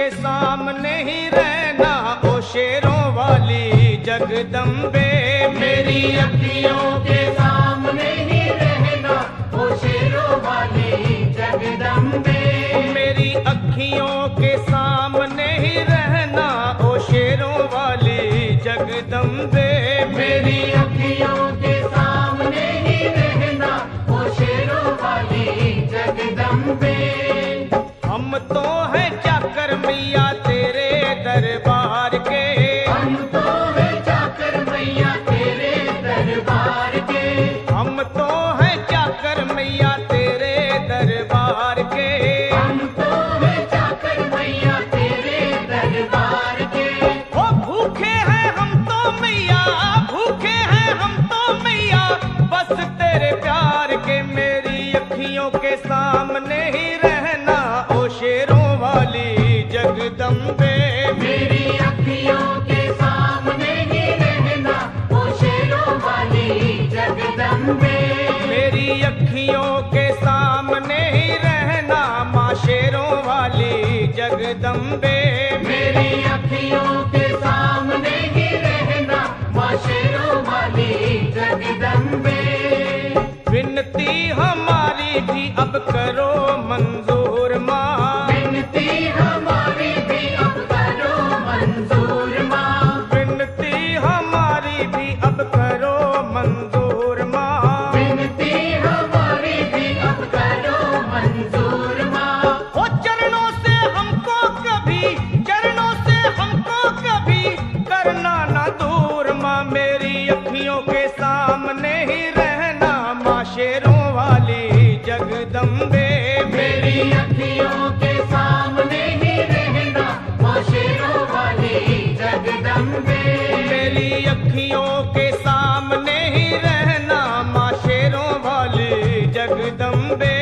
के सामने ही रहना ओ शेरों वाली जगदम्बे। मेरी अखियों के सामने ही रहना ओ शेरों वाली जगदम्बे। मेरी अखियों के सामने ही रहना ओ शेरों वाली जगदम्बे। मेरी अखियों के सामने ही रहना ओ शेरों वाली जगदम्बे। हम तो हैं चाकर मैया तेरे दरबार के। हम तो हैं चाकर मैया तेरे दरबार के। हम तो हैं चाकर मैया तेरे दरबार के। हम तो हैं चाकर मैया तेरे दरबार के। ओ भूखे हैं हम तो मैया, भूखे हैं हम तो मैया बस तेरे प्यार के। मेरी अखियों के सामने ही रहना ओ शेरों वाली जगदम्बे। मेरी अखियों के सामने ही रहना ओ शेरों वाली जगदम्बे। मेरी अखियों के सामने ही रहना माँ शेरों वाली जगदम्बे। मेरी अखियों के सामने ही रहना माँ शेरों वाली जगदम्बे। विनती हमारी भी अब करो मंजूर माँ। विनती हमारी भी अब करो मंजूर माँ। विनती हमारी भी अब करो मंजूर माँ। विनती हमारी भी अब करो मंजूर माँ। ओ चरणों से हमको कभी, चरणों से हमको कभी करना ना दूर माँ। मेरी अखियों के सामने ही रहना माँ शेरों वाली जगदम्बे। मेरी अखियों के सामने ही रहना माँ शेरों वाली जगदम्बे। मेरी अखियों के सामने ही रहना माँ शेरों वाली जगदम्बे।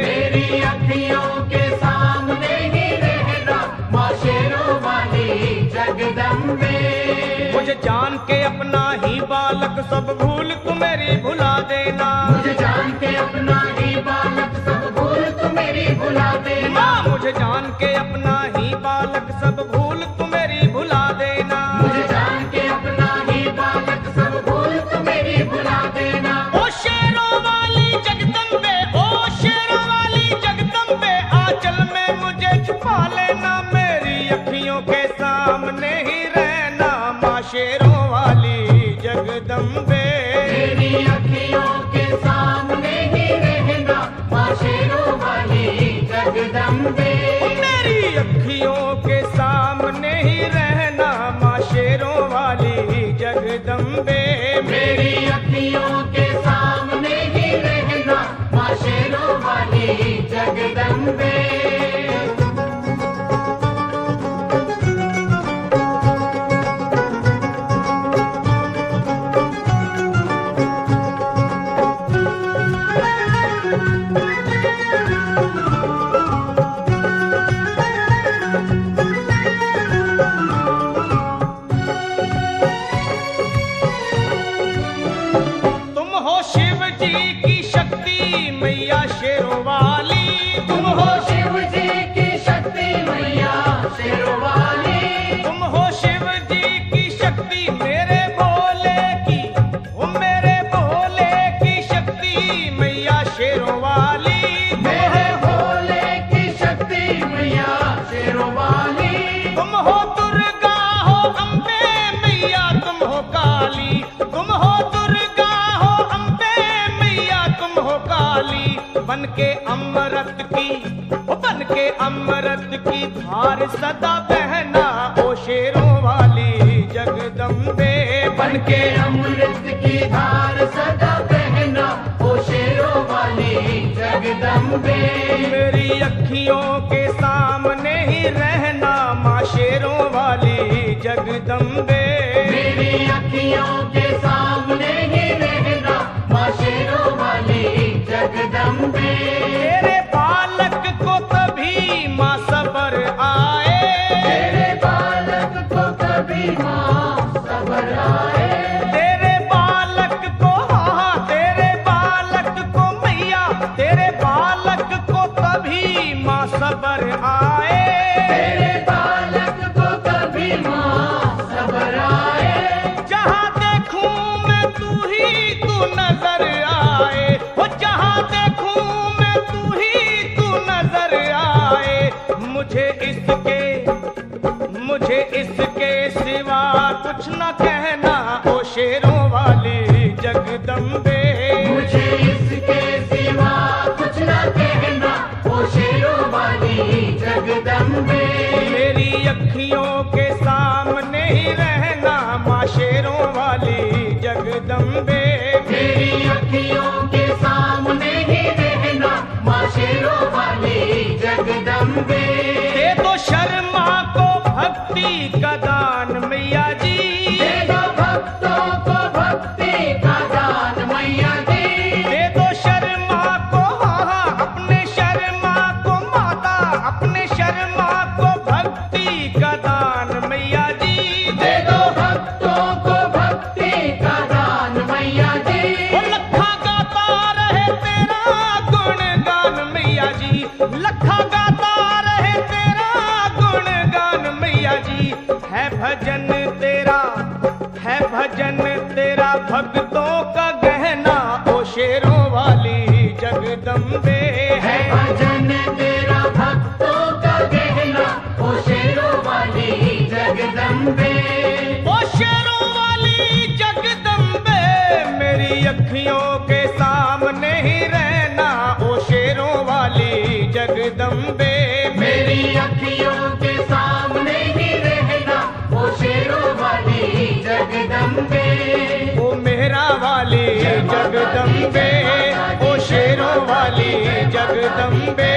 मेरी अखियों के सामने ही रहना माँ शेरों वाली जगदम्बे। मुझे जान के अपना ही बालक सब भूल तू मेरी भुला देना। मुझे जान के अपना ही बालक सब भूल तू मेरी भुला देना। माँ मुझे जान के अपना ही बालक सब भूल तू मेरी भुला देना। मुझे जान के अपना ही बालक सब भूल तू मेरी भुला देना। ओ शेरों वाली जगदम्बे, ओ शेरों वाली जगदम्बे आंचल में मुझे छुपा लेना। मेरी अखियों के सामने ही रहना माँ शेरों वाली जगदम्बे। मेरी अखियों के सामने ही रहना माँ शेरों वाली जगदम्बे। मेरी अखियों के सामने ही रहना माँ शेरों वाली जगदम्बे। मेरी अखियों के सामने ही रहना माँ शेरों वाली जगदम्बे। तुम हो शिव जी की शक्ति मैया शेरों वाली। तुम हो शिव जी की शक्ति मैया शेरों वाली। तुम हो शिव जी की शक्ति मेरे भोले की, ओ मेरे भोले की शक्ति मैया शेरों वाली। मेरे भोले की शक्ति मैया शेरों वाली। तुम हो दुर्गा हो अम्बे मैया तुम हो काली। तुम हो दुर्गा हो अम्बे मैया तुम हो काली। बन के अमृत की, ओ बन के अमृत की धार सदा बहना ओ शेरों वाली जगदम्बे। बन के अमृत की धार सदा बहना ओ शेरों वाली जगदम्बे। मेरी अखियों के सामने ही रहना माँ शेरों वाली जगदम्बे। मेरी अखियों के सामने ही रहना माँ शेरों वाली जगदम्बे। तेरे बालक को कभी माँ सबर आए। तेरे बालक को कभी माँ सबर आए। तेरे बालक को, हाँ तेरे बालक को मैया, तेरे बालक को कभी माँ सबर आए। तेरे बालक का दान मैया जी, दे दो भक्तों को भक्ति का दान मैया जी, दे दो शर्मा को हाँ अपने शर्मा को माता, अपने शर्मा को भक्ति का दान मैया जी, दे दो भक्तों को भक्ति का दान मैया जी। वो लखा गाता रहे तेरा गुणगान मैया जी, लखा गाता रहे तेरा गुणगान मैया जी। है भजन तेरा, है भजन तेरा भक्तों का गहना, ओ शेरों वाली जगदम्बे है है। भजन तेरा भक्तों का गहना, ओ शेरों वाली जगदम्बे। ओ शेरों वाली जगदम्बे, मेरी अखियों के सामने ही रहना, ओ शेरों वाली जगदम्बे। मेरी अखियों के सामने ही रहना, ओ शेरों वाली जगदम्बे। ओ मेहरा वाली जगदम्बे, ओ शेरों वाली जगदम्बे।